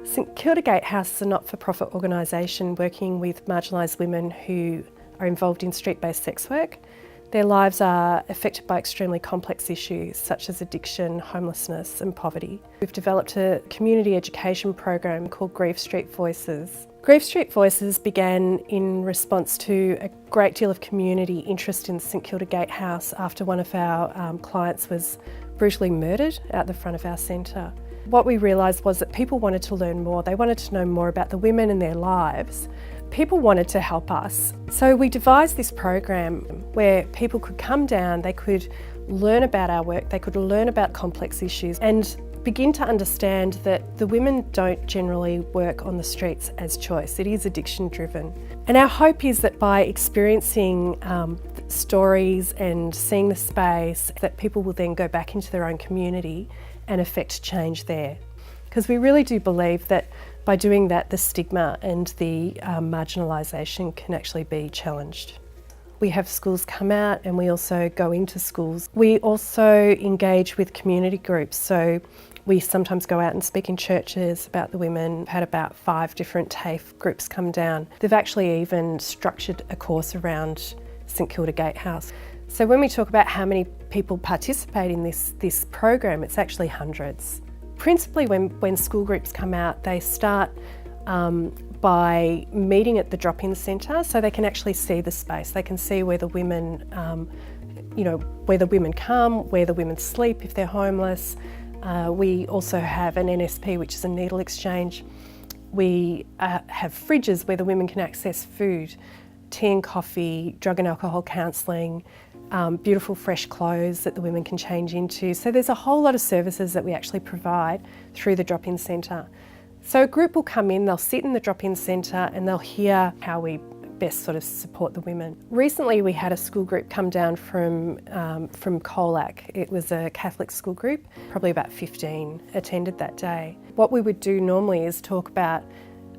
St Kilda Gatehouse is a not-for-profit organisation working with marginalised women who are involved in street-based sex work. Their lives are affected by extremely complex issues such as addiction, homelessness and poverty. We've developed a community education program called Greeves St Voices. Greeves St Voices began in response to a great deal of community interest in St Kilda Gatehouse after one of our clients was brutally murdered out the front of our centre. What we realised was that people wanted to learn more. They wanted to know more about the women and their lives. People wanted to help us. So we devised this program where people could come down, they could learn about our work, they could learn about complex issues and begin to understand that the women don't generally work on the streets as choice. It is addiction driven. And our hope is that by experiencing stories and seeing the space, that people will then go back into their own community and affect change there. Because we really do believe that by doing that, the stigma and the marginalisation can actually be challenged. We have schools come out and we also go into schools. We also engage with community groups. So we sometimes go out and speak in churches about the women. We've had about 5 different TAFE groups come down. They've actually even structured a course around St Kilda Gatehouse. So when we talk about how many people participate in this program, it's actually hundreds. Principally when school groups come out, they start by meeting at the drop-in centre so they can actually see the space. They can see where the women, where the women come, where the women sleep if they're homeless. We also have an NSP, which is a needle exchange. We have fridges where the women can access food, tea and coffee, drug and alcohol counselling, beautiful fresh clothes that the women can change into. So there's a whole lot of services that we actually provide through the drop-in centre. So a group will come in, they'll sit in the drop-in centre and they'll hear how we best sort of support the women. Recently we had a school group come down from Colac. It was a Catholic school group, probably about 15 attended that day. What we would do normally is talk about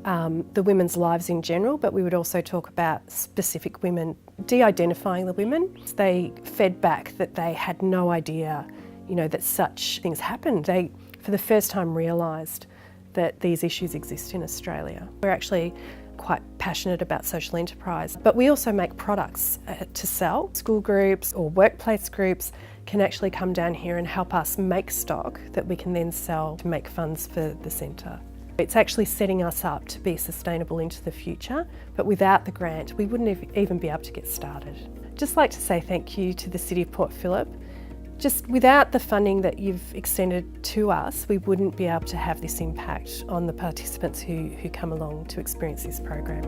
the women's lives in general, but we would also talk about specific women, de-identifying the women. They fed back that they had no idea, that such things happened. They, for the first time, realised that these issues exist in Australia. We're actually quite passionate about social enterprise, but we also make products to sell. School groups or workplace groups can actually come down here and help us make stock that we can then sell to make funds for the centre. It's actually setting us up to be sustainable into the future, but without the grant, we wouldn't even be able to get started. I'd just like to say thank you to the City of Port Phillip. Just without the funding that you've extended to us, we wouldn't be able to have this impact on the participants who come along to experience this program.